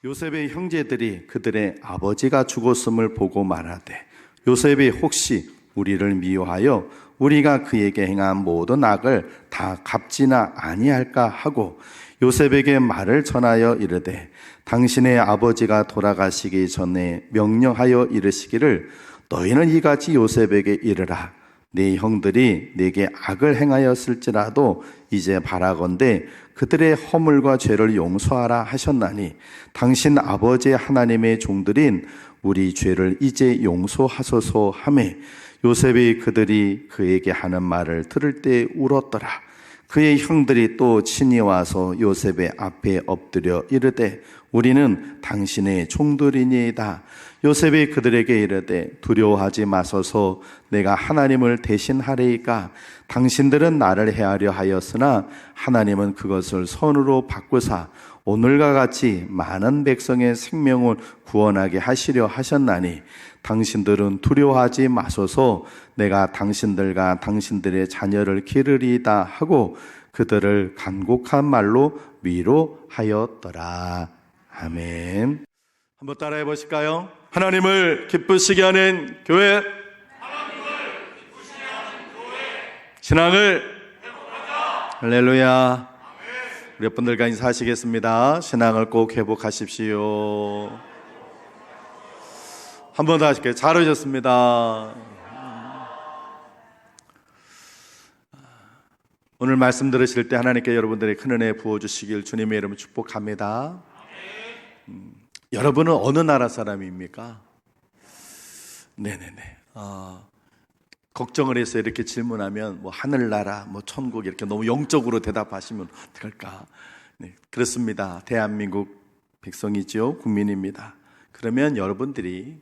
요셉의 형제들이 그들의 아버지가 죽었음을 보고 말하되 요셉이 혹시 우리를 미워하여 우리가 그에게 행한 모든 악을 다 갚지나 아니할까 하고 요셉에게 말을 전하여 이르되 당신의 아버지가 돌아가시기 전에 명령하여 이르시기를 너희는 이같이 요셉에게 이르라. 네 형들이 내게 악을 행하였을지라도 이제 바라건대 그들의 허물과 죄를 용서하라 하셨나니 당신 아버지 하나님의 종들인 우리 죄를 이제 용서하소서 하매 요셉이 그들이 그에게 하는 말을 들을 때 울었더라. 그의 형들이 또 친히 와서 요셉의 앞에 엎드려 이르되 우리는 당신의 종들이니이다. 요셉이 그들에게 이르되 두려워하지 마소서. 내가 하나님을 대신하리이까. 당신들은 나를 해하려 하였으나 하나님은 그것을 선으로 바꾸사 오늘과 같이 많은 백성의 생명을 구원하게 하시려 하셨나니 당신들은 두려워하지 마소서. 내가 당신들과 당신들의 자녀를 기르리이다 하고 그들을 간곡한 말로 위로하였더라. 아멘. 한번 따라해 보실까요? 하나님을 기쁘시게 하는 교회, 신앙을 회복하자. 할렐루야. 우리 분들과 인사하시겠습니다. 신앙을 꼭 회복하십시오. 한 번 더 하실게요. 잘 오셨습니다. 오늘 말씀 들으실 때 하나님께 여러분들의 큰 은혜 부어주시길 주님의 이름으로 축복합니다. 여러분은 어느 나라 사람입니까? 네네네. 걱정을 해서 이렇게 질문하면 뭐 하늘나라, 뭐 천국 이렇게 너무 영적으로 대답하시면 어떡할까? 네, 그렇습니다. 대한민국 백성이죠. 국민입니다. 그러면 여러분들이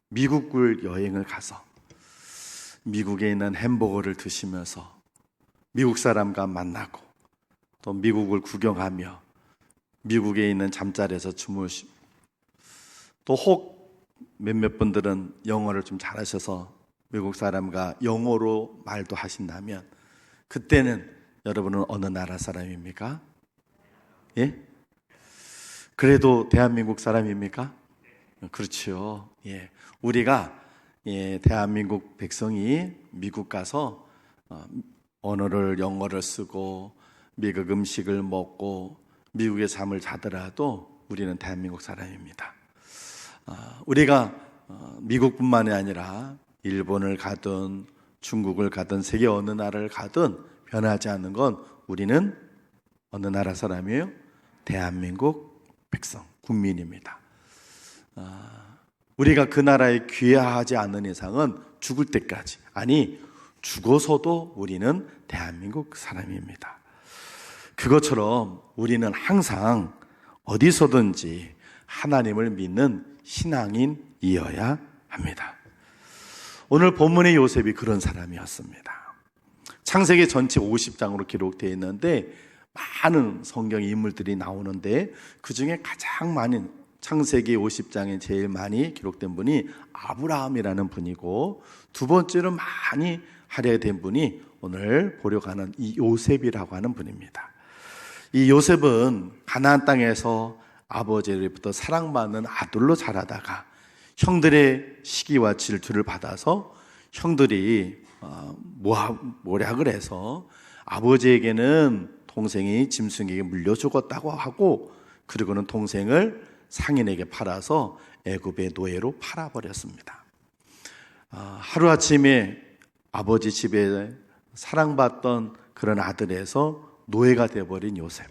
미국을 여행을 가서 미국에 있는 햄버거를 드시면서 미국 사람과 만나고 또 미국을 구경하며 미국에 있는 잠자리에서 주무시고 또 혹 몇몇 분들은 영어를 좀 잘하셔서 미국 사람과 영어로 말도 하신다면 그때는 여러분은 어느 나라 사람입니까? 예? 그래도 대한민국 사람입니까? 그렇죠. 예. 우리가 대한민국 백성이 미국 가서 언어를 영어를 쓰고 미국 음식을 먹고 미국의 잠을 자더라도 우리는 대한민국 사람입니다. 우리가 미국뿐만이 아니라 일본을 가든 중국을 가든 세계 어느 나라를 가든 변하지 않는 건 우리는 어느 나라 사람이에요? 대한민국 백성, 국민입니다. 우리가 그 나라에 귀화하지 않는 이상은 죽을 때까지, 아니 죽어서도 우리는 대한민국 사람입니다. 그것처럼 우리는 항상 어디서든지 하나님을 믿는 신앙인이어야 합니다. 오늘 본문의 요셉이 그런 사람이었습니다. 창세기 전체 50장으로 기록되어 있는데 많은 성경 인물들이 나오는데 그 중에 가장 많은 창세기 50장에 제일 많이 기록된 분이 아브라함이라는 분이고 두 번째로 많이 할애된 분이 오늘 보려고 하는 이 요셉이라고 하는 분입니다. 이 요셉은 가나안 땅에서 아버지로부터 사랑받는 아들로 자라다가 형들의 시기와 질투를 받아서 형들이 모략을 해서 아버지에게는 동생이 짐승에게 물려 죽었다고 하고 그리고는 동생을 상인에게 팔아서 애굽의 노예로 팔아버렸습니다. 하루아침에 아버지 집에 사랑받던 그런 아들에서 노예가 되어버린 요셉.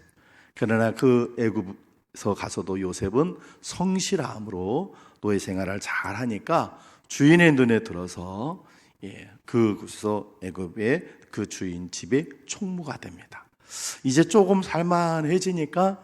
그러나 그 애굽에서 가서도 요셉은 성실함으로 노예 생활을 잘 하니까 주인의 눈에 들어서 그곳에서 애굽의 그 주인 집의 총무가 됩니다. 이제 조금 살만해지니까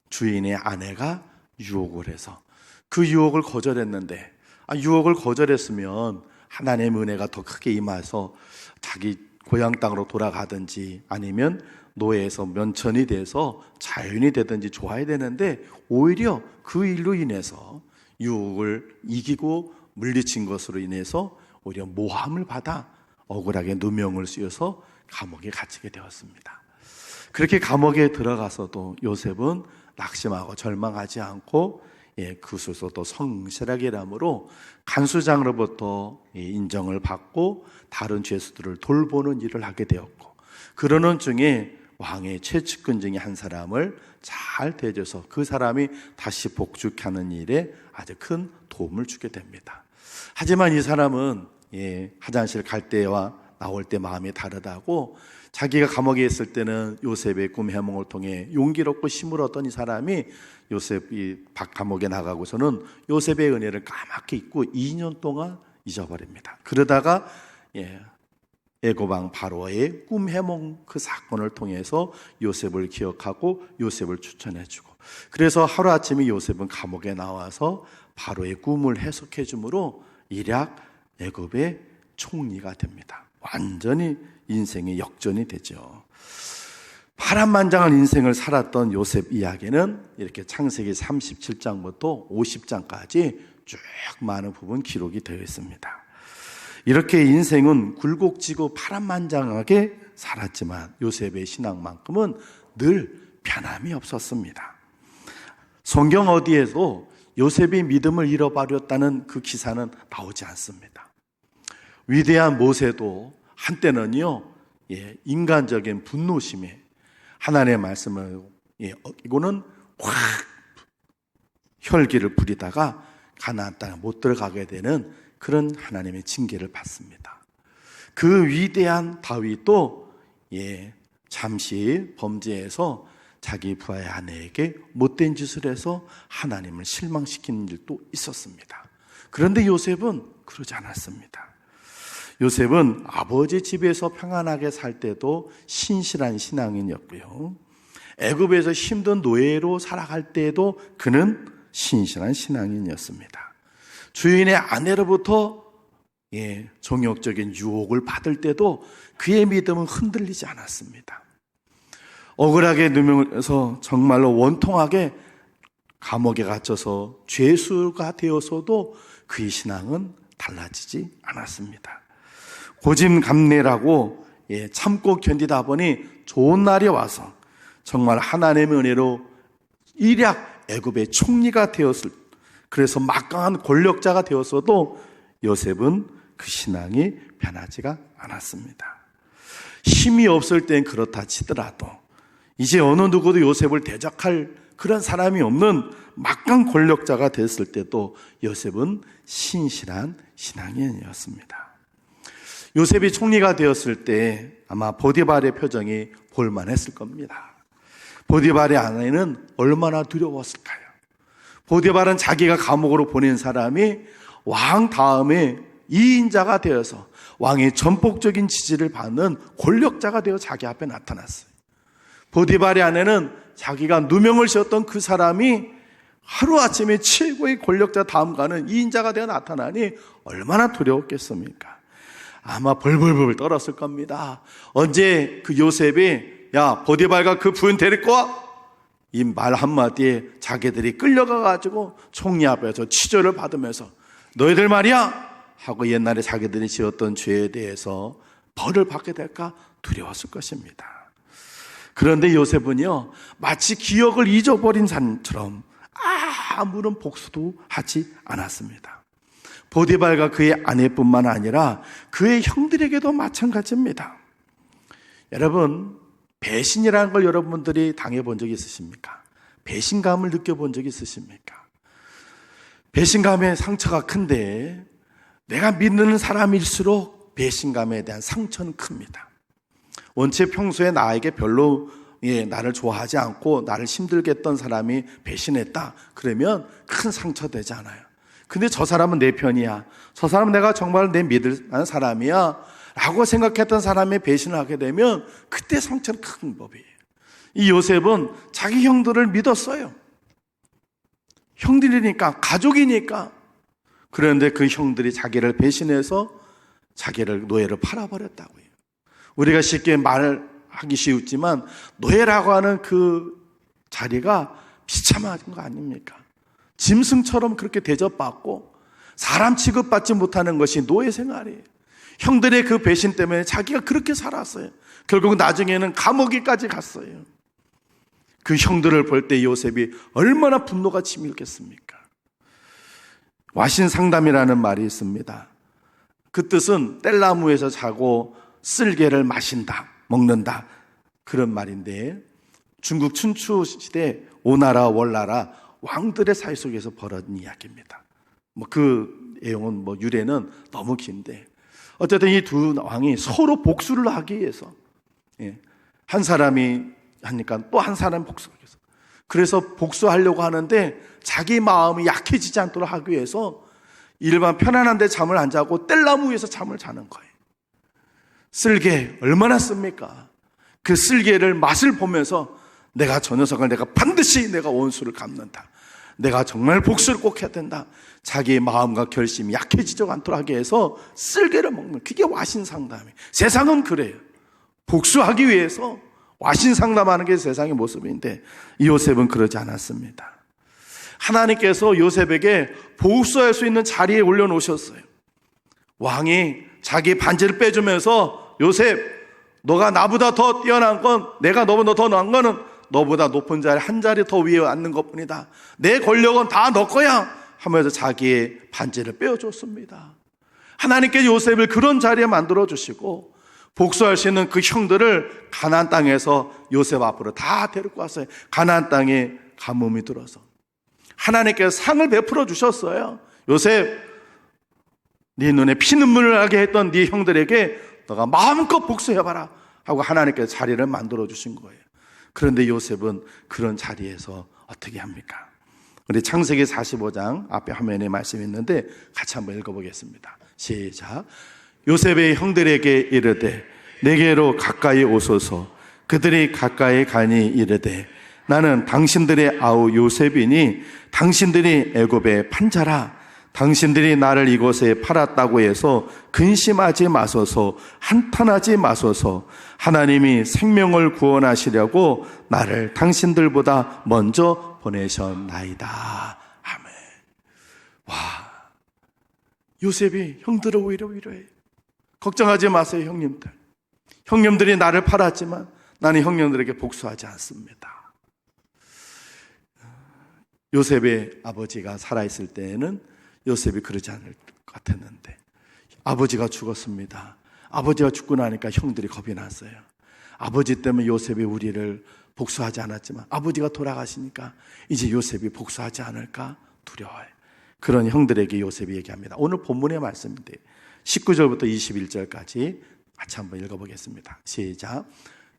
주인의 아내가 유혹을 해서 그 유혹을 거절했는데 유혹을 거절했으면 하나님의 은혜가 더 크게 임해서 자기 고향 땅으로 돌아가든지 아니면 노예에서 면천이 돼서 자연이 되든지 좋아야 되는데 오히려 그 일로 인해서 유혹을 이기고 물리친 것으로 인해서 오히려 모함을 받아 억울하게 누명을 씌워서 감옥에 갇히게 되었습니다. 그렇게 감옥에 들어가서도 요셉은 낙심하고 절망하지 않고 그 수서도 성실하게 일함으로 간수장으로부터 인정을 받고 다른 죄수들을 돌보는 일을 하게 되었고, 그러는 중에 왕의 최측근 중에 한 사람을 잘 대줘서 그 사람이 다시 복직하는 일에 아주 큰 도움을 주게 됩니다. 하지만 이 사람은 화장실 갈 때와 나올 때 마음이 다르다고, 자기가 감옥에 있을 때는 요셉의 꿈 해몽을 통해 용기롭고 힘을 얻던 이 사람이 요셉이 감옥에 나가고서는 요셉의 은혜를 까맣게 잊고 2년 동안 잊어버립니다. 그러다가 애고방 바로의 꿈 해몽 그 사건을 통해서 요셉을 기억하고 요셉을 추천해주고, 그래서 하루아침에 요셉은 감옥에 나와서 바로의 꿈을 해석해 주므로 일약 애굽의 총리가 됩니다. 완전히 인생의 역전이 되죠. 파란만장한 인생을 살았던 요셉 이야기는 이렇게 창세기 37장부터 50장까지 쭉 많은 부분 기록이 되어 있습니다. 이렇게 인생은 굴곡지고 파란만장하게 살았지만 요셉의 신앙만큼은 늘 변함이 없었습니다. 성경 어디에도 요셉이 믿음을 잃어버렸다는 그 기사는 나오지 않습니다. 위대한 모세도 한때는요, 인간적인 분노심에 하나님의 말씀을 이거는 확 혈기를 부리다가 가나안 땅에 못 들어가게 되는 그런 하나님의 징계를 받습니다. 그 위대한 다윗도 잠시 범죄해서 자기 부하의 아내에게 못된 짓을 해서 하나님을 실망시키는 일도 있었습니다. 그런데 요셉은 그러지 않았습니다. 요셉은 아버지 집에서 평안하게 살 때도 신실한 신앙인이었고요, 애굽에서 힘든 노예로 살아갈 때에도 그는 신실한 신앙인이었습니다. 주인의 아내로부터 정욕적인 유혹을 받을 때도 그의 믿음은 흔들리지 않았습니다. 억울하게 누명해서 정말로 원통하게 감옥에 갇혀서 죄수가 되어서도 그의 신앙은 달라지지 않았습니다. 고짐감래라고 참고 견디다 보니 좋은 날이 와서 정말 하나님의 은혜로 일약 애굽의 총리가 되었을, 그래서 막강한 권력자가 되었어도 요셉은 그 신앙이 변하지가 않았습니다. 힘이 없을 땐 그렇다 치더라도 이제 어느 누구도 요셉을 대적할 그런 사람이 없는 막강 권력자가 됐을 때도 요셉은 신실한 신앙인이었습니다. 요셉이 총리가 되었을 때 아마 보디발의 표정이 볼만했을 겁니다. 보디발의 아내는 얼마나 두려웠을까요? 보디발은 자기가 감옥으로 보낸 사람이 왕 다음에 2인자가 되어서 왕의 전폭적인 지지를 받는 권력자가 되어 자기 앞에 나타났어요. 보디발의 아내는 자기가 누명을 씌웠던 그 사람이 하루아침에 최고의 권력자 다음 가는 2인자가 되어 나타나니 얼마나 두려웠겠습니까? 아마 벌벌벌 떨었을 겁니다. 언제 그 요셉이 야 보디발과 그 부인 데리고 와, 이 말 한마디에 자기들이 끌려가가지고 총리 앞에서 치조를 받으면서 너희들 말이야 하고 옛날에 자기들이 지었던 죄에 대해서 벌을 받게 될까 두려웠을 것입니다. 그런데 요셉은요, 마치 기억을 잊어버린 사람처럼 아무런 복수도 하지 않았습니다. 보디발과 그의 아내뿐만 아니라 그의 형들에게도 마찬가지입니다. 여러분, 배신이라는 걸 여러분들이 당해본 적이 있으십니까? 배신감을 느껴본 적이 있으십니까? 배신감의 상처가 큰데 내가 믿는 사람일수록 배신감에 대한 상처는 큽니다. 원체 평소에 나에게 별로 나를 좋아하지 않고 나를 힘들게 했던 사람이 배신했다 그러면 큰 상처 되지 않아요. 근데 저 사람은 내 편이야, 저 사람은 내가 정말 내 믿을 만한 사람이야 라고 생각했던 사람이 배신을 하게 되면 그때 상처는 큰 법이에요. 이 요셉은 자기 형들을 믿었어요. 형들이니까, 가족이니까. 그런데 그 형들이 자기를 배신해서 자기를 노예로 팔아버렸다고요. 우리가 쉽게 말하기 쉬웠지만 노예라고 하는 그 자리가 비참한 거 아닙니까? 짐승처럼 그렇게 대접받고 사람 취급받지 못하는 것이 노예 생활이에요. 형들의 그 배신 때문에 자기가 그렇게 살았어요. 결국 나중에는 감옥에까지 갔어요. 그 형들을 볼 때 요셉이 얼마나 분노가 치밀겠습니까? 와신상담이라는 말이 있습니다. 그 뜻은 뗄나무에서 자고 쓸개를 마신다, 먹는다, 그런 말인데, 중국 춘추 시대 오나라 월나라 왕들의 사이 속에서 벌어진 이야기입니다. 그 내용은 유래는 너무 긴데, 어쨌든 이 두 왕이 서로 복수를 하기 위해서, 한 사람이 하니까 또 한 사람이 복수하기 위해서, 그래서 복수하려고 하는데 자기 마음이 약해지지 않도록 하기 위해서 일반 편안한 데 잠을 안 자고 뗄나무 위에서 잠을 자는 거예요. 쓸개 얼마나 씁니까? 그 쓸개를 맛을 보면서 내가 저 녀석을 내가 반드시 내가 원수를 갚는다, 내가 정말 복수를 꼭 해야 된다, 자기의 마음과 결심이 약해지지 않도록 하기 위해서 쓸개를 먹는, 그게 와신상담이에요. 세상은 그래요. 복수하기 위해서 와신상담하는 게 세상의 모습인데, 이 요셉은 그러지 않았습니다. 하나님께서 요셉에게 복수할 수 있는 자리에 올려놓으셨어요. 왕이 자기 반지를 빼주면서, 요셉, 너가 나보다 더 뛰어난 건, 내가 너보다 더 나은 거는 너보다 높은 자리 한 자리 더 위에 앉는 것뿐이다, 내 권력은 다 너 거야 하면서 자기의 반지를 빼어줬습니다. 하나님께서 요셉을 그런 자리에 만들어주시고, 복수할 수 있는 그 형들을 가나안 땅에서 요셉 앞으로 다 데리고 왔어요. 가나안 땅에 가뭄이 들어서 하나님께서 상을 베풀어 주셨어요. 요셉, 네 눈에 피눈물을 나게 했던 네 형들에게 너가 마음껏 복수해봐라 하고 하나님께서 자리를 만들어 주신 거예요. 그런데 요셉은 그런 자리에서 어떻게 합니까? 우리 창세기 45장 앞에 화면에 말씀이 있는데 같이 한번 읽어보겠습니다. 시작. 요셉의 형들에게 이르되 내게로 가까이 오소서. 그들이 가까이 가니 이르되 나는 당신들의 아우 요셉이니 당신들이 애굽의 판자라. 당신들이 나를 이곳에 팔았다고 해서 근심하지 마소서, 한탄하지 마소서. 하나님이 생명을 구원하시려고 나를 당신들보다 먼저 보내셨나이다. 아멘. 와, 요셉이 형들을 오히려 위로해요. 걱정하지 마세요, 형님들. 형님들이 나를 팔았지만 나는 형님들에게 복수하지 않습니다. 요셉의 아버지가 살아있을 때에는 요셉이 그러지 않을 것 같았는데 아버지가 죽었습니다. 아버지가 죽고 나니까 형들이 겁이 났어요. 아버지 때문에 요셉이 우리를 복수하지 않았지만 아버지가 돌아가시니까 이제 요셉이 복수하지 않을까 두려워요. 그런 형들에게 요셉이 얘기합니다. 오늘 본문의 말씀인데 19절부터 21절까지 같이 한번 읽어보겠습니다. 시작.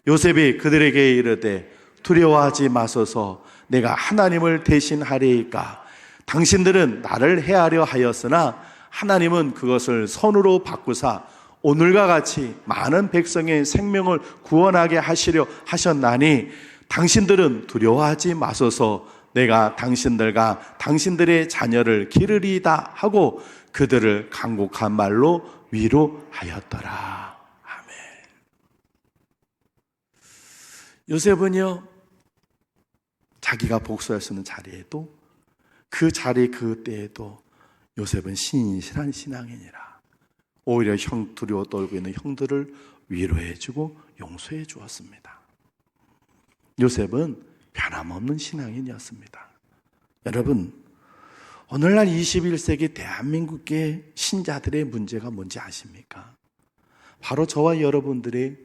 요셉이 그들에게 이르되 두려워하지 마소서. 내가 하나님을 대신하리이까. 당신들은 나를 해하려 하였으나 하나님은 그것을 선으로 바꾸사 오늘과 같이 많은 백성의 생명을 구원하게 하시려 하셨나니 당신들은 두려워하지 마소서. 내가 당신들과 당신들의 자녀를 기르리이다 하고 그들을 간곡한 말로 위로하였더라. 아멘. 요셉은요, 자기가 복수할 수 있는 자리에도 그 자리 그때에도 요셉은 신실한 신앙인이라 오히려 두려워 떨고 있는 형들을 위로해주고 용서해 주었습니다. 요셉은 변함없는 신앙인이었습니다. 여러분, 오늘날 21세기 대한민국의 신자들의 문제가 뭔지 아십니까? 바로 저와 여러분들의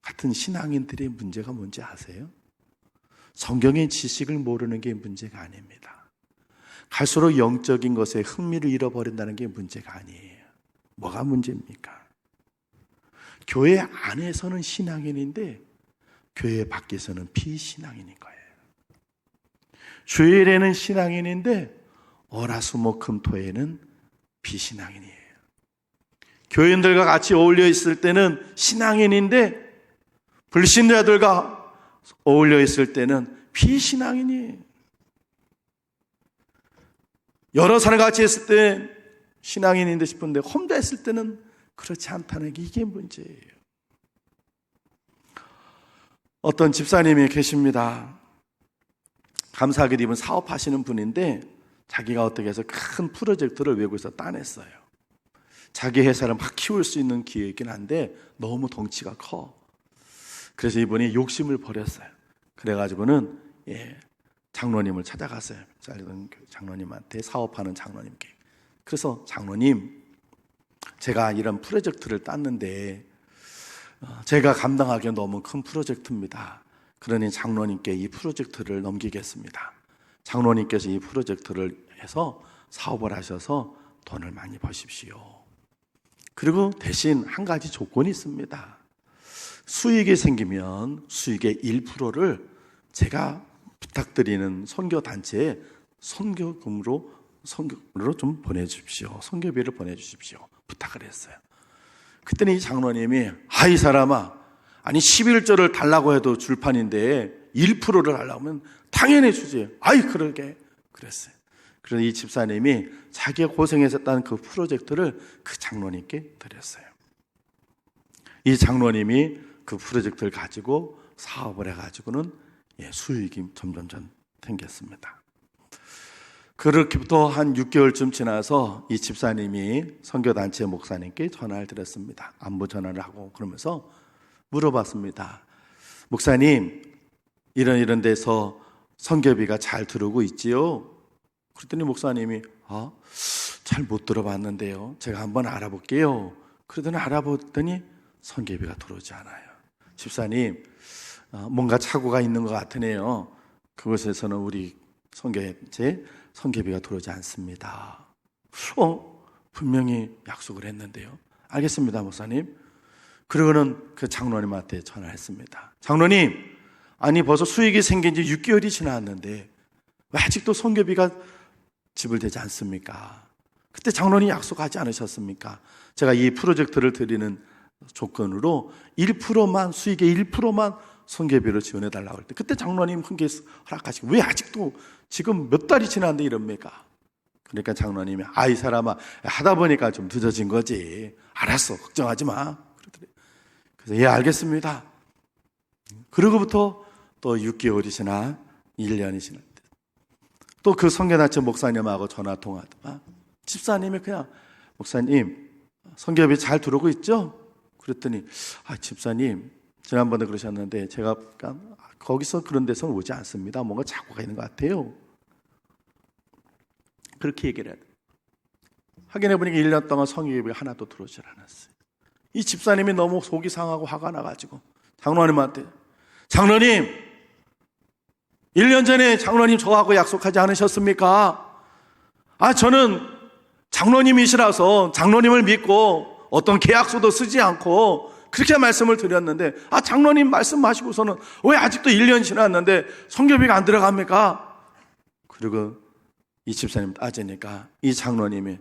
같은 신앙인들의 문제가 뭔지 아세요? 성경의 지식을 모르는 게 문제가 아닙니다. 갈수록 영적인 것에 흥미를 잃어버린다는 게 문제가 아니에요. 뭐가 문제입니까? 교회 안에서는 신앙인인데 교회 밖에서는 비신앙인인 거예요. 주일에는 신앙인인데 월화수목금토에는 비신앙인이에요. 교인들과 같이 어울려 있을 때는 신앙인인데 불신자들과 어울려 있을 때는 비신앙인이에요. 여러 사람 같이 있을 때 신앙인인데 싶은데 혼자 있을 때는 그렇지 않다는 게 이게 문제예요. 어떤 집사님이 계십니다. 감사하게도 이분 사업하시는 분인데 자기가 어떻게 해서 큰 프로젝트를 외국에서 따냈어요. 자기 회사를 막 키울 수 있는 기회이긴 한데 너무 덩치가 커. 그래서 이분이 욕심을 버렸어요. 그래가지고는 장로님을 찾아갔어요. 잘리던 장로님한테, 사업하는 장로님께. 그래서 장로님, 제가 이런 프로젝트를 땄는데 제가 감당하기에 너무 큰 프로젝트입니다. 그러니 장로님께 이 프로젝트를 넘기겠습니다. 장로님께서 이 프로젝트를 해서 사업을 하셔서 돈을 많이 버십시오. 그리고 대신 한 가지 조건이 있습니다. 수익이 생기면 수익의 1%를 제가 부탁드리는 선교단체에 선교금으로 좀 보내주십시오. 선교비를 보내주십시오. 부탁을 했어요. 그때는 이 장로님이, 이 사람아, 아니 11조를 달라고 해도 줄 판인데 1%를 하려고 하면 당연히 주지. 그러게. 그랬어요. 그래서 이 집사님이 자기가 고생해서 딴 그 프로젝트를 그 장로님께 드렸어요. 이 장로님이 그 프로젝트를 가지고 사업을 해가지고는 수익이 점점 생겼습니다. 그렇게부터 한 6개월쯤 지나서 이 집사님이 선교단체 목사님께 전화를 드렸습니다. 안부 전화를 하고 그러면서 물어봤습니다. 목사님, 이런 데서 선교비가 잘 들어오고 있지요? 그랬더니 목사님이 잘 못 들어봤는데요. 제가 한번 알아볼게요. 그러더니 알아봤더니 선교비가 들어오지 않아요. 집사님, 뭔가 착오가 있는 것 같으네요. 그곳에서는 우리 선교비가 들어오지 않습니다. 분명히 약속을 했는데요. 알겠습니다, 목사님. 그러고는 그 장로님한테 전화했습니다. 장로님, 아니 벌써 수익이 생긴 지 6개월이 지났는데 왜 아직도 선교비가 지불되지 않습니까? 그때 장로님이 약속하지 않으셨습니까? 제가 이 프로젝트를 드리는 조건으로 1%만, 수익의 1%만 선교비를 지원해달라고 할 때 그때 장로님 흔쾌히 허락하시고 왜 아직도 지금 몇 달이 지났는데 이럽니까? 그러니까 장로님이 이 사람아, 하다 보니까 좀 늦어진 거지. 알았어, 걱정하지 마. 그러더래요. 그래서 알겠습니다. 그러고부터 또 6개월이 지나 1년이 지날 때 또 그 선교단체 목사님하고 전화통화하다가 집사님이 그냥 목사님, 선교비 잘 들어오고 있죠? 그랬더니 집사님, 지난번에 그러셨는데 제가 거기서 그런 데서는 오지 않습니다. 뭔가 착오가 있는 것 같아요. 그렇게 얘기를 해요. 확인해 보니까 1년 동안 선교비가 하나도 들어오질 않았어요. 이 집사님이 너무 속이 상하고 화가 나가지고 장로님한테, 장로님, 1년 전에 장로님 저하고 약속하지 않으셨습니까? 저는 장로님이시라서 장로님을 믿고 어떤 계약서도 쓰지 않고 그렇게 말씀을 드렸는데 장로님 말씀하시고서는 왜 아직도 1년 지났는데 선교비가 안 들어갑니까? 그리고 이 집사님 따지니까 이 장로님이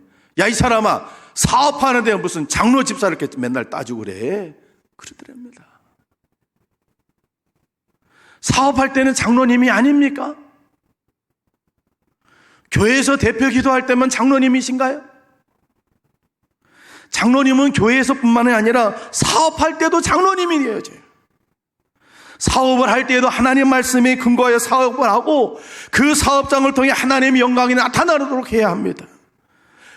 이 사람아, 사업하는데 무슨 장로 집사를 이렇게 맨날 따지고 그래? 그러더랍니다. 사업할 때는 장로님이 아닙니까? 교회에서 대표 기도할 때만 장로님이신가요? 장로님은 교회에서뿐만이 아니라 사업할 때도 장로님이 되어져요. 사업을 할 때에도 하나님 말씀에 근거하여 사업을 하고 그 사업장을 통해 하나님의 영광이 나타나도록 해야 합니다.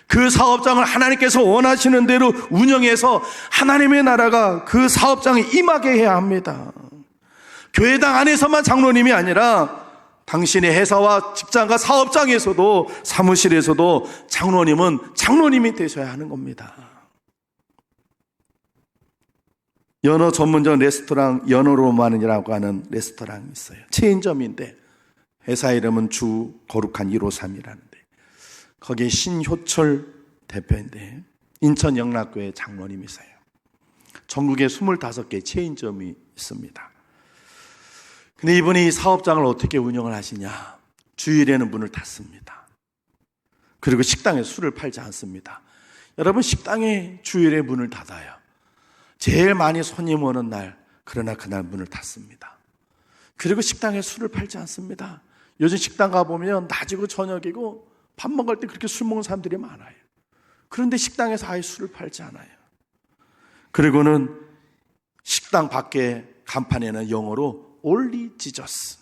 그 사업장을 하나님께서 원하시는 대로 운영해서 하나님의 나라가 그 사업장에 임하게 해야 합니다. 교회당 안에서만 장로님이 아니라 당신의 회사와 직장과 사업장에서도 사무실에서도 장로님은 장로님이 되셔야 하는 겁니다. 연어 전문점 레스토랑 연어로만이라고 하는 레스토랑이 있어요. 체인점인데 회사 이름은 주 거룩한 153이라는데 거기에 신효철 대표인데 인천 영락교회 장로님이세요. 전국에 25개 체인점이 있습니다. 근데 이분이 이 사업장을 어떻게 운영을 하시냐? 주일에는 문을 닫습니다. 그리고 식당에 술을 팔지 않습니다. 여러분, 식당에 주일에 문을 닫아요. 제일 많이 손님 오는 날, 그러나 그날 문을 닫습니다. 그리고 식당에 술을 팔지 않습니다. 요즘 식당 가보면 낮이고 저녁이고 밥 먹을 때 그렇게 술 먹는 사람들이 많아요. 그런데 식당에서 아예 술을 팔지 않아요. 그리고는 식당 밖에 간판에는 영어로 Only Jesus.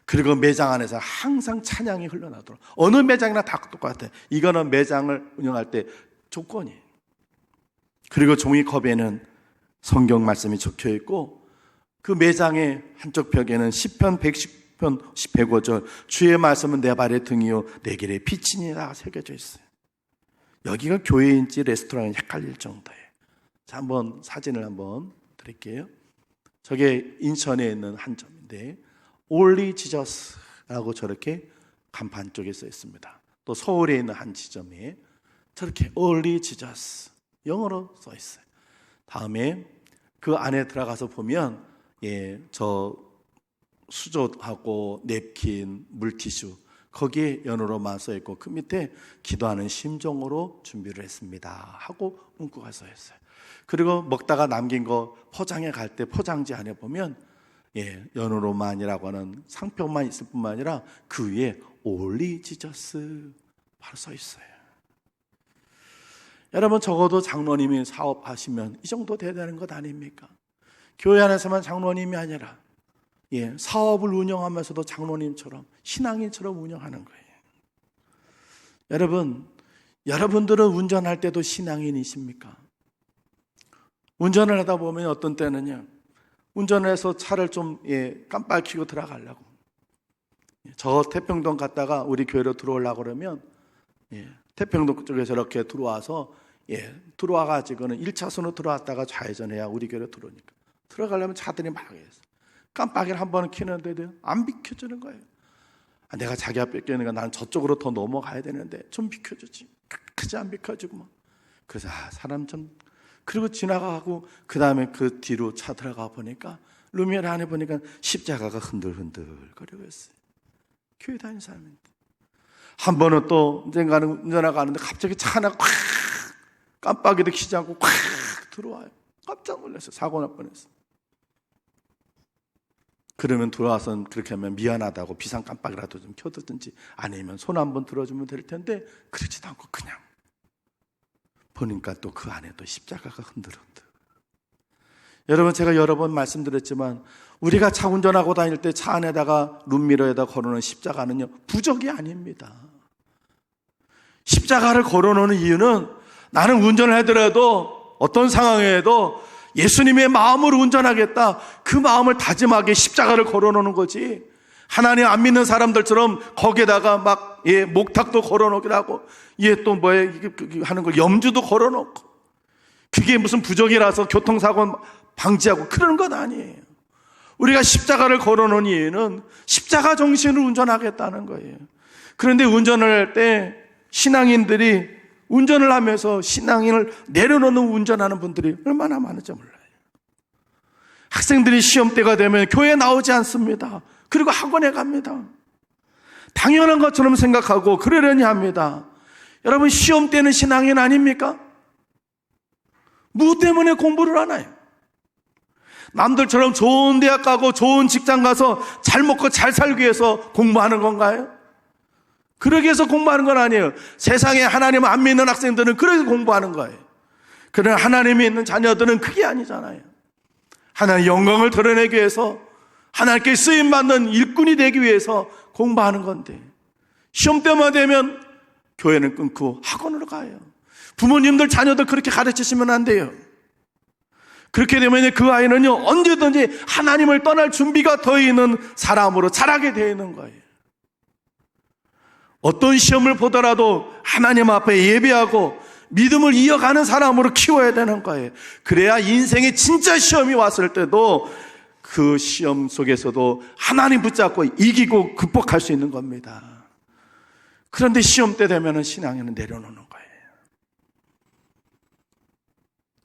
그리고 매장 안에서 항상 찬양이 흘러나도록. 어느 매장이나 다 똑같아요. 이거는 매장을 운영할 때 조건이에요. 그리고 종이컵에는 성경 말씀이 적혀 있고 그 매장의 한쪽 벽에는 시편 110편 105절 주의 말씀은 내 발의 등이요 내 길의 빛이니라 새겨져 있어요. 여기가 교회인지 레스토랑인지 헷갈릴 정도예요. 자, 한번 사진을 한번 드릴게요. 저게 인천에 있는 한 점인데 Only Jesus라고 저렇게 간판 쪽에 써 있습니다. 또 서울에 있는 한 지점에 저렇게 Only Jesus 영어로 써 있어요. 다음에 그 안에 들어가서 보면 저 수조하고 냅킨, 물티슈 거기에 연어로만 써 있고 그 밑에 기도하는 심정으로 준비를 했습니다 하고 문구가 써 있어요. 그리고 먹다가 남긴 거 포장해 갈 때 포장지 안에 보면 연어로만이라고 하는 상표만 있을 뿐만 아니라 그 위에 Only Jesus 바로 써 있어요. 여러분 적어도 장로님이 사업하시면 이 정도 돼야 되는 것 아닙니까? 교회 안에서만 장로님이 아니라 사업을 운영하면서도 장로님처럼 신앙인처럼 운영하는 거예요. 여러분, 여러분들은 운전할 때도 신앙인이십니까? 운전을 하다 보면 어떤 때는요, 운전을 해서 차를 좀 깜빡 켜고 들어가려고 저 태평동 갔다가 우리 교회로 들어오려고 그러면 태평동 쪽에 저렇게 들어와서 들어와가지고는 1차선으로 들어왔다가 좌회전해야 우리 교회로 들어오니까 들어가려면 차들이 막 해서 깜빡이를 한 번은 켜는데도 안 비켜주는 거예요. 내가 자기 앞에 껴있는 거 난 저쪽으로 더 넘어가야 되는데 좀 비켜주지. 끝까지 안 비켜주고 막. 그래서 사람 좀 그리고 지나가고 그 다음에 그 뒤로 차 들어가 보니까 루미엘 안에 보니까 십자가가 흔들흔들 거리고 있어요. 교회 다니는 사람인데. 한 번은 또 운전하고 가는데 갑자기 차 하나가 콱 깜빡이도 켜지 않고 콱 들어와요. 깜짝 놀랐어요. 사고 날 뻔했어요. 그러면 들어와서 그렇게 하면 미안하다고 비상 깜빡이라도 좀 켜두든지 아니면 손 한번 들어주면 될 텐데 그러지도 않고 그냥 보니까 또 그 안에 또 십자가가 흔들흔들. 여러분 제가 여러 번 말씀드렸지만 우리가 차 운전하고 다닐 때 차 안에다가 룸미러에다 걸어놓은 십자가는요 부적이 아닙니다. 십자가를 걸어놓는 이유는 나는 운전을 하더라도 어떤 상황에도 예수님의 마음으로 운전하겠다 그 마음을 다짐하게 십자가를 걸어놓는 거지. 하나님 안 믿는 사람들처럼 거기에다가 막 목탁도 걸어놓기도 하고 또 뭐에 하는 거 염주도 걸어놓고 그게 무슨 부적이라서 교통사고 방지하고 그러는 건 아니에요. 우리가 십자가를 걸어놓은 이유는 십자가 정신으로 운전하겠다는 거예요. 그런데 운전을 할 때 신앙인들이 운전을 하면서 신앙인을 내려놓는 운전하는 분들이 얼마나 많은지 몰라요. 학생들이 시험 때가 되면 교회에 나오지 않습니다. 그리고 학원에 갑니다. 당연한 것처럼 생각하고 그러려니 합니다. 여러분 시험 때는 신앙인 아닙니까? 뭐 때문에 공부를 하나요? 남들처럼 좋은 대학 가고 좋은 직장 가서 잘 먹고 잘 살기 위해서 공부하는 건가요? 그러기 위해서 공부하는 건 아니에요. 세상에 하나님 안 믿는 학생들은 그래서 공부하는 거예요. 그러나 하나님이 있는 자녀들은 그게 아니잖아요. 하나님의 영광을 드러내기 위해서 하나님께 쓰임받는 일꾼이 되기 위해서 공부하는 건데 시험 때만 되면 교회는 끊고 학원으로 가요. 부모님들 자녀들 그렇게 가르치시면 안 돼요. 그렇게 되면 그 아이는요 언제든지 하나님을 떠날 준비가 더 있는 사람으로 자라게 되어 있는 거예요. 어떤 시험을 보더라도 하나님 앞에 예배하고 믿음을 이어가는 사람으로 키워야 되는 거예요. 그래야 인생의 진짜 시험이 왔을 때도 그 시험 속에서도 하나님 붙잡고 이기고 극복할 수 있는 겁니다. 그런데 시험 때 되면 신앙에는 내려놓는 거예요.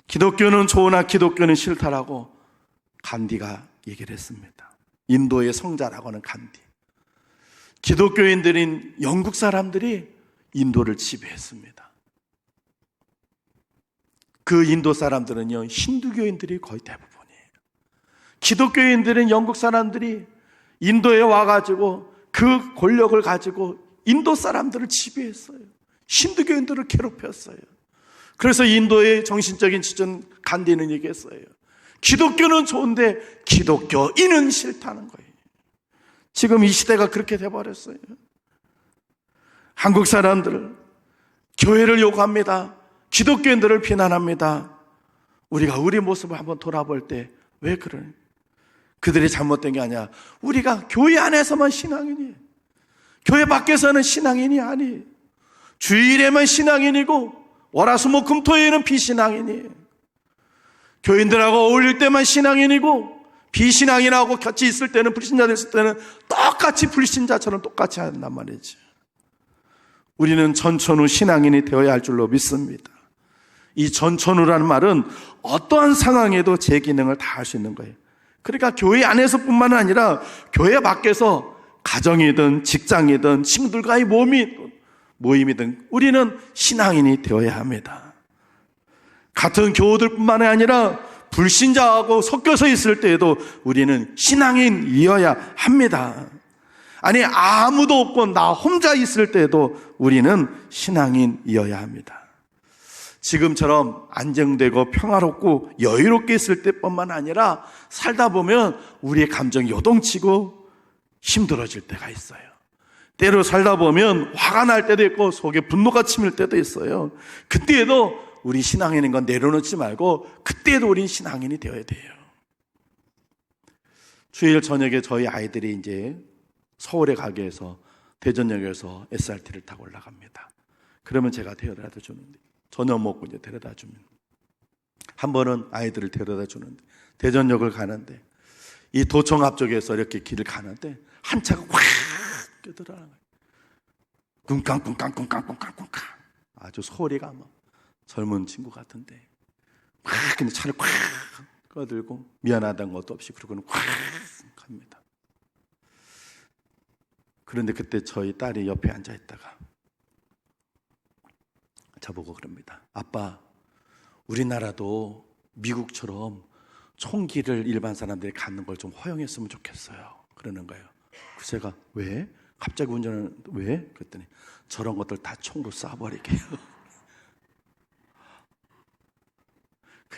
기독교는 좋으나 기독교는 싫다라고 간디가 얘기를 했습니다. 인도의 성자라고 하는 간디. 기독교인들인 영국 사람들이 인도를 지배했습니다. 그 인도 사람들은요 힌두교인들이 거의 대부분이에요. 기독교인들인 영국 사람들이 인도에 와가지고 그 권력을 가지고 인도 사람들을 지배했어요. 힌두교인들을 괴롭혔어요. 그래서 인도의 정신적인 지전 간디는 얘기했어요. 기독교는 좋은데 기독교인은 싫다는 거예요. 지금 이 시대가 그렇게 돼버렸어요. 한국 사람들 교회를 요구합니다. 기독교인들을 비난합니다. 우리가 우리 모습을 한번 돌아볼 때 왜 그러냐? 그들이 잘못된 게 아니야. 우리가 교회 안에서만 신앙인이, 교회 밖에서는 신앙인이 아니. 주일에만 신앙인이고 월화수목금토일에는 비신앙인이. 교인들하고 어울릴 때만 신앙인이고 비신앙인하고 같이 있을 때는, 불신자들 있을 때는 똑같이 불신자처럼 똑같이 한단 말이지. 우리는 전천후 신앙인이 되어야 할 줄로 믿습니다. 이 전천후라는 말은 어떠한 상황에도 제 기능을 다 할 수 있는 거예요. 그러니까 교회 안에서뿐만 아니라 교회 밖에서 가정이든 직장이든 친구들과의 모임이든 우리는 신앙인이 되어야 합니다. 같은 교우들뿐만 아니라 불신자하고 섞여서 있을 때에도 우리는 신앙인이어야 합니다. 아니, 아무도 없고 나 혼자 있을 때에도 우리는 신앙인이어야 합니다. 지금처럼 안정되고 평화롭고 여유롭게 있을 때뿐만 아니라 살다 보면 우리의 감정이 요동치고 힘들어질 때가 있어요. 때로 살다 보면 화가 날 때도 있고 속에 분노가 치밀 때도 있어요. 그때에도 우리 신앙인인 건 내려놓지 말고 그때에도 우린 신앙인이 되어야 돼요. 주일 저녁에 저희 아이들이 이제 서울에 가게 해서 대전역에서 SRT를 타고 올라갑니다. 그러면 제가 데려다 주는데, 저녁 먹고 이제 데려다 주면, 한 번은 아이들을 데려다 주는데 대전역을 가는데 이 도청 앞쪽에서 이렇게 길을 가는데 한 차가 확 껴들어가는 거예요. 꿍깡꿍깡꿍깡꿍깡꿍깡. 아주 소리가 막 젊은 친구 같은데 확 그냥 차를 확 꺼들고 미안하다는 것도 없이 그러고는 확 갑니다. 그런데 그때 저희 딸이 옆에 앉아 있다가 저보고 그럽니다. 아빠, 우리나라도 미국처럼 총기를 일반 사람들이 갖는 걸 좀 허용했으면 좋겠어요. 그러는 거예요. 그래서 제가 왜? 갑자기 운전을 왜? 그랬더니 저런 것들 다 총으로 쏴버리게요.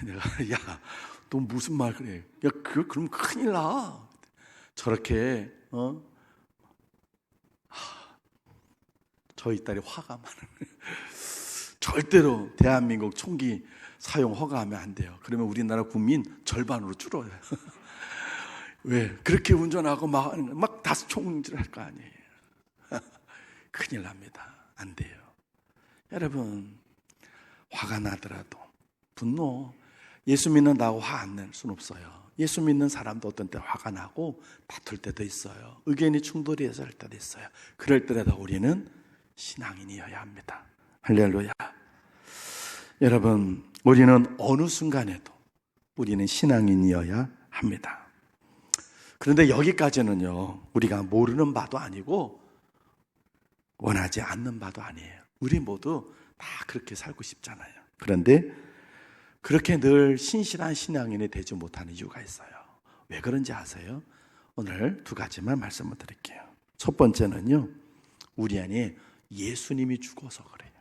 내가 야, 너 무슨 말 그래? 야, 그럼 큰일 나. 저렇게 저희 딸이 화가 많은 거예요. 절대로 대한민국 총기 사용 허가하면 안 돼요. 그러면 우리나라 국민 절반으로 줄어요. 왜? 그렇게 운전하고 막 다시 총질을 할 거 아니에요. 큰일 납니다. 안 돼요. 여러분, 화가 나더라도 분노, 예수 믿는다고 화 안 낼 수는 없어요. 예수 믿는 사람도 어떤 때 화가 나고 다툴 때도 있어요. 의견이 충돌해서 할 때도 있어요. 그럴 때라도 우리는 신앙인이어야 합니다. 할렐루야. 여러분, 우리는 어느 순간에도 우리는 신앙인이어야 합니다. 그런데 여기까지는요, 우리가 모르는 바도 아니고 원하지 않는 바도 아니에요. 우리 모두 다 그렇게 살고 싶잖아요. 그런데 그렇게 늘 신실한 신앙인이 되지 못하는 이유가 있어요. 왜 그런지 아세요? 오늘 두 가지만 말씀을 드릴게요. 첫 번째는요, 우리 안에 예수님이 죽어서 그래요.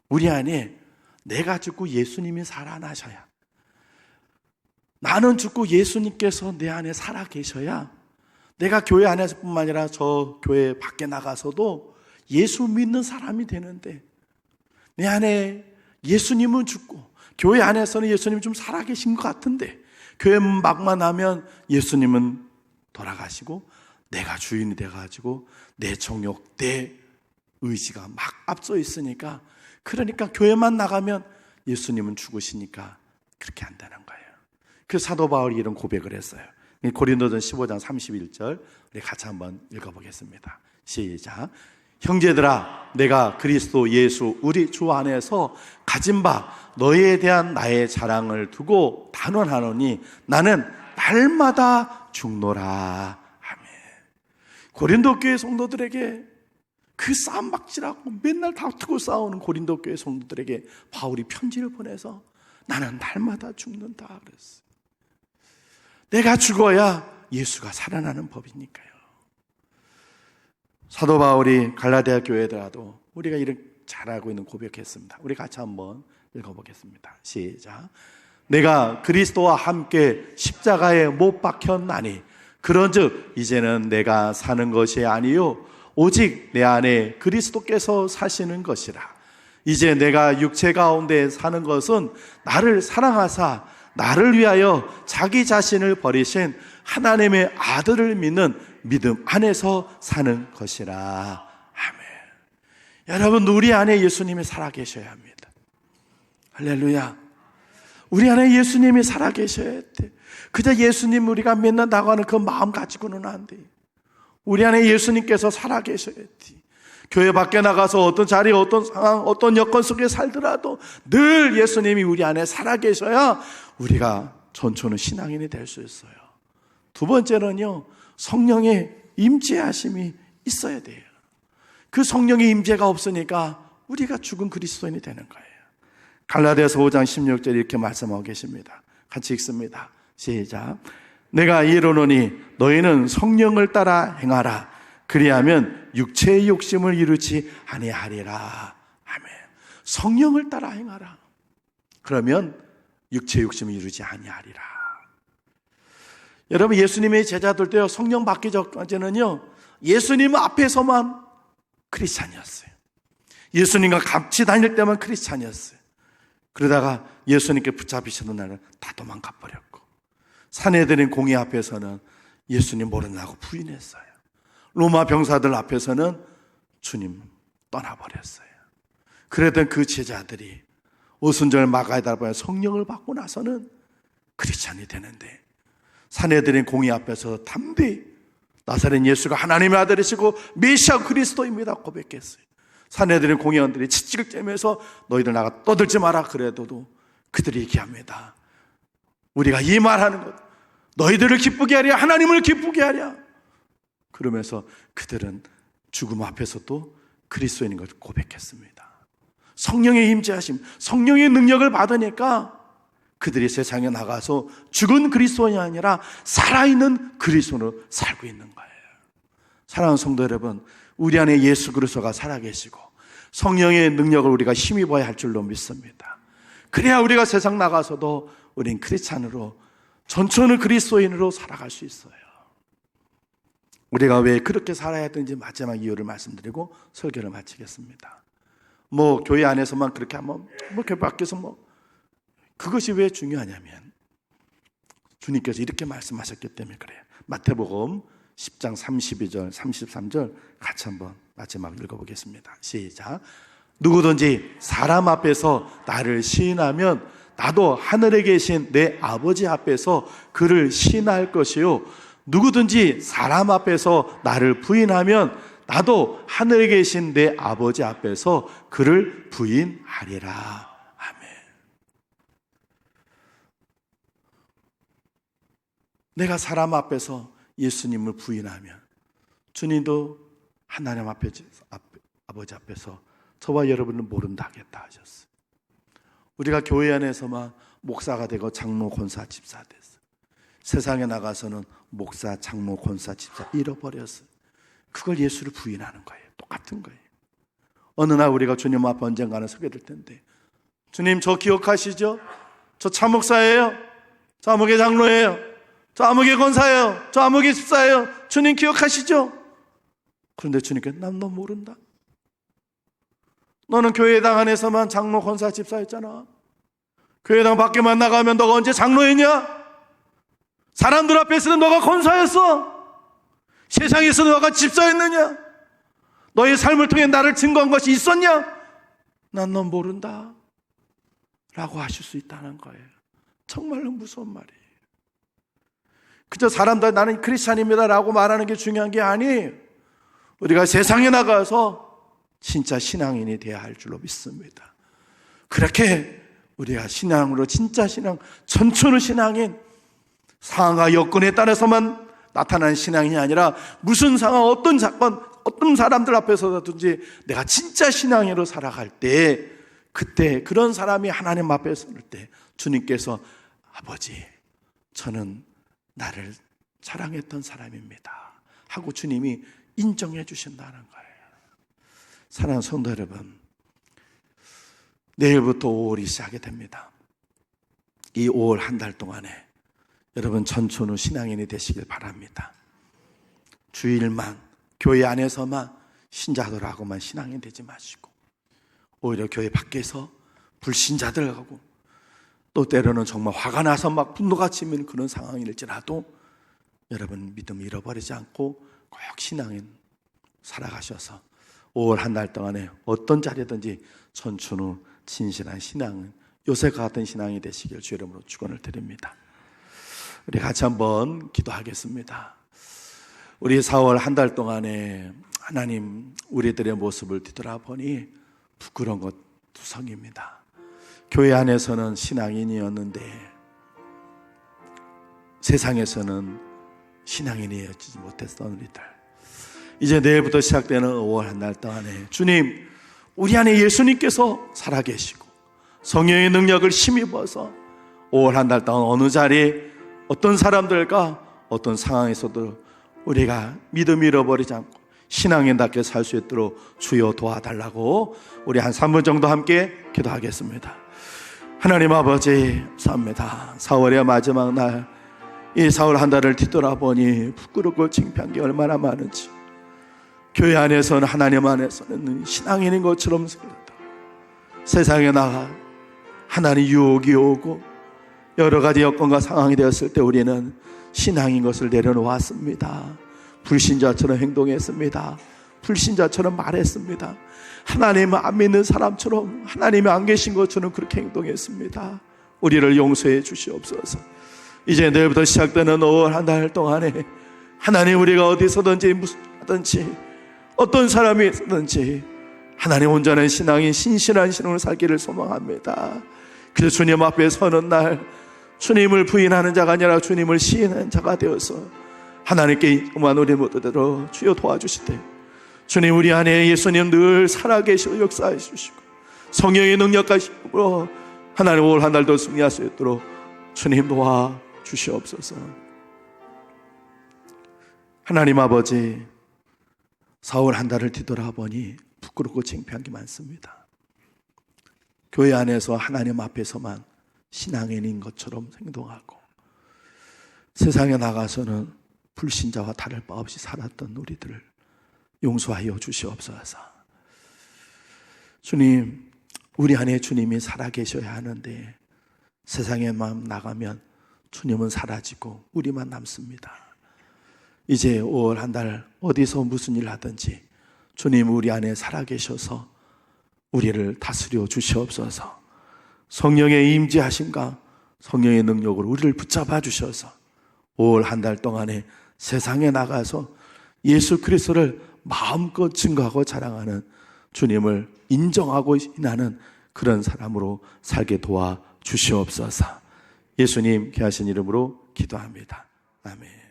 우리 안에 내가 죽고 예수님이 살아나셔야, 나는 죽고 예수님께서 내 안에 살아 계셔야 내가 교회 안에서뿐만 아니라 저 교회 밖에 나가서도 예수 믿는 사람이 되는데, 내 안에 예수님은 죽고 교회 안에서는 예수님이 좀 살아계신 것 같은데 교회 막만 하면 예수님은 돌아가시고 내가 주인이 돼가지고 내 정욕, 내 의지가 막 앞서 있으니까, 그러니까 교회만 나가면 예수님은 죽으시니까 그렇게 안 되는 거예요. 그래서 사도 바울이 이런 고백을 했어요. 고린도전 15장 31절 우리 같이 한번 읽어보겠습니다. 시작. 형제들아, 내가 그리스도 예수 우리 주 안에서 가진 바 너희에 대한 나의 자랑을 두고 단언하노니 나는 날마다 죽노라. 아멘. 고린도 교회 성도들에게, 그 싸움박질하고 맨날 다투고 싸우는 고린도 교회 성도들에게 바울이 편지를 보내서 나는 날마다 죽는다 그랬어요. 내가 죽어야 예수가 살아나는 법이니까요. 사도 바울이 갈라디아 교회더라도 우리가 이렇게 잘하고 있는 고백했습니다. 우리 같이 한번 읽어보겠습니다. 시작. 내가 그리스도와 함께 십자가에 못 박혔나니 그런즉 이제는 내가 사는 것이 아니요 오직 내 안에 그리스도께서 사시는 것이라. 이제 내가 육체 가운데 사는 것은 나를 사랑하사 나를 위하여 자기 자신을 버리신 하나님의 아들을 믿는 믿음 안에서 사는 것이라. 아멘. 여러분, 우리 안에 예수님이 살아계셔야 합니다. 할렐루야. 우리 안에 예수님이 살아계셔야 돼. 그저 예수님 우리가 믿는다고 하는 그 마음 가지고는 안 돼. 우리 안에 예수님께서 살아계셔야 돼. 교회 밖에 나가서 어떤 자리, 어떤 상황, 어떤 여건 속에 살더라도 늘 예수님이 우리 안에 살아계셔야 우리가 전초는 신앙인이 될 수 있어요. 두 번째는요, 성령의 임재하심이 있어야 돼요. 그 성령의 임재가 없으니까 우리가 죽은 그리스도인이 되는 거예요. 갈라디아서 5장 16절 이렇게 말씀하고 계십니다. 같이 읽습니다. 시작. 내가 이르노니 너희는 성령을 따라 행하라. 그리하면 육체의 욕심을 이루지 아니하리라. 아멘. 성령을 따라 행하라. 그러면 육체의 욕심을 이루지 아니하리라. 여러분, 예수님의 제자들도요, 성령 받기 전까지는요, 예수님 앞에서만 크리스찬이었어요. 예수님과 같이 다닐 때만 크리스찬이었어요. 그러다가 예수님께 붙잡히시는 날은 다 도망가 버렸고, 산헤드린 공의 앞에서는 예수님 모른다고 부인했어요. 로마 병사들 앞에서는 주님 떠나버렸어요. 그랬던 그 제자들이 오순절 마가다바에 성령을 받고 나서는 크리스찬이 되는데, 산헤드린 공의 앞에서 담대히 나사렛 예수가 하나님의 아들이시고 메시아 그리스도입니다 고백했어요. 산헤드린 공의원들이 치직을 째면서 너희들 나가 떠들지 마라 그래도 그들이 얘기합니다. 우리가 이 말하는 것, 너희들을 기쁘게 하랴, 하나님을 기쁘게 하랴. 그러면서 그들은 죽음 앞에서도 그리스도인인 것을 고백했습니다. 성령의 임재하심, 성령의 능력을 받으니까 그들이 세상에 나가서 죽은 그리스도인이 아니라 살아있는 그리스도로 살고 있는 거예요. 사랑하는 성도 여러분, 우리 안에 예수 그리스도가 살아계시고 성령의 능력을 우리가 힘입어야 할 줄로 믿습니다. 그래야 우리가 세상 나가서도 우린 크리스찬으로, 전천후 그리스도인으로 살아갈 수 있어요. 우리가 왜 그렇게 살아야 되는지 마지막 이유를 말씀드리고 설교를 마치겠습니다. 교회 안에서만 그렇게 하면, 교회 밖에서 그것이 왜 중요하냐면, 주님께서 이렇게 말씀하셨기 때문에 그래요. 마태복음 10장 32절, 33절 같이 한번 마지막 읽어보겠습니다. 시작. 누구든지 사람 앞에서 나를 시인하면 나도 하늘에 계신 내 아버지 앞에서 그를 시인할 것이요, 누구든지 사람 앞에서 나를 부인하면 나도 하늘에 계신 내 아버지 앞에서 그를 부인하리라. 아멘. 내가 사람 앞에서 예수님을 부인하면 주님도 하나님 아버지 앞에서 저와 여러분은 모른다 하겠다 하셨어요. 우리가 교회 안에서만 목사가 되고 장로, 권사, 집사 됐어요. 세상에 나가서는 목사, 장로, 권사, 집사 잃어버렸어요. 그걸 예수를 부인하는 거예요. 똑같은 거예요. 어느 날 우리가 주님 앞에 언젠가는 서게 될 텐데, 주님 저 기억하시죠? 저 참목사예요. 저 아무개 장로예요. 저 아무개 권사예요. 저 아무개 집사예요. 주님 기억하시죠? 그런데 주님께서 난 너 모른다. 너는 교회당 안에서만 장로, 권사, 집사였잖아. 교회당 밖에만 나가면 너가 언제 장로였냐? 사람들 앞에서는 너가 권사였어. 세상에서 너가 집사였느냐? 너의 삶을 통해 나를 증거한 것이 있었냐? 난 너 모른다 라고 하실 수 있다는 거예요. 정말로 무서운 말이에요. 그저 사람들 나는 크리스찬입니다 라고 말하는 게 중요한 게 아니에요. 우리가 세상에 나가서 진짜 신앙인이 되어야 할 줄로 믿습니다. 그렇게 우리가 신앙으로 진짜 신앙, 전천후 신앙인, 상황과 여건에 따라서만 나타나는 신앙이 아니라 무슨 상황, 어떤 사건, 어떤 사람들 앞에서든지 내가 진짜 신앙인으로 살아갈 때, 그때 그런 사람이 하나님 앞에 설 때 주님께서 아버지, 저는 나를 사랑했던 사람입니다 하고 주님이 인정해 주신다는 거예요. 사랑하는 성도 여러분, 내일부터 5월이 시작이 됩니다. 이 5월 한 달 동안에 여러분 전천후 신앙인이 되시길 바랍니다. 주일만, 교회 안에서만 신자들하고만 신앙인 되지 마시고 오히려 교회 밖에서 불신자들하고 또 때로는 정말 화가 나서 막 분노가 치면 그런 상황일지라도 여러분 믿음 잃어버리지 않고 꼭 신앙인 살아가셔서 5월 한 달 동안에 어떤 자리든지 천춘후 진실한 신앙은 요셉과 같은 신앙이 되시길 주 이름으로 축원을 드립니다. 우리 같이 한번 기도하겠습니다. 우리 4월 한 달 동안에 하나님 우리들의 모습을 뒤돌아보니 부끄러운 것 투성입니다. 교회 안에서는 신앙인이었는데 세상에서는 신앙인이 되지 못했던 우리들, 이제 내일부터 시작되는 5월 한 달 동안에 주님, 우리 안에 예수님께서 살아계시고 성령의 능력을 힘입어서 5월 한 달 동안 어느 자리에 어떤 사람들과 어떤 상황에서도 우리가 믿음 잃어버리지 않고 신앙인답게 살 수 있도록 주여 도와달라고 우리 한 3분 정도 함께 기도하겠습니다. 하나님 아버지 감사합니다. 4월의 마지막 날, 이 4월 한 달을 뒤돌아보니 부끄럽고 창피한 게 얼마나 많은지, 교회 안에서는 하나님 안에서는 신앙인인 것처럼 생겼다. 세상에 나가 하나님 유혹이 오고 여러 가지 여건과 상황이 되었을 때 우리는 신앙인 것을 내려놓았습니다. 불신자처럼 행동했습니다. 불신자처럼 말했습니다. 하나님을 안 믿는 사람처럼, 하나님이 안 계신 것처럼 그렇게 행동했습니다. 우리를 용서해 주시옵소서. 이제 내일부터 시작되는 5월 한 달 동안에 하나님, 우리가 어디서든지 무슨 하든지 어떤 사람이 있든지 하나님 온전한 신앙인 신실한 신앙을 살기를 소망합니다. 그래서 주님 앞에 서는 날 주님을 부인하는 자가 아니라 주님을 시인하는 자가 되어서 하나님께 응한 우리 모두대로 주여 도와주시되, 주님 우리 안에 예수님 늘 살아계시고 역사해 주시고 성령의 능력과 힘으로 하나님 5월 한 달도 승리할 수 있도록 주님 도와 주시옵소서. 하나님 아버지, 4월 한 달을 뒤돌아보니 부끄럽고 창피한 게 많습니다. 교회 안에서 하나님 앞에서만 신앙인인 것처럼 행동하고 세상에 나가서는 불신자와 다를 바 없이 살았던 우리들을 용서하여 주시옵소서. 주님, 우리 안에 주님이 살아계셔야 하는데 세상에만 나가면 주님은 사라지고 우리만 남습니다. 이제 5월 한 달 어디서 무슨 일 하든지 주님 우리 안에 살아계셔서 우리를 다스려 주시옵소서. 성령의 임재하심과 성령의 능력으로 우리를 붙잡아 주셔서 5월 한 달 동안에 세상에 나가서 예수 그리스도를 마음껏 증거하고 자랑하는, 주님을 인정하고 인하는 그런 사람으로 살게 도와 주시옵소서. 예수님 귀하신 이름으로 기도합니다. 아멘.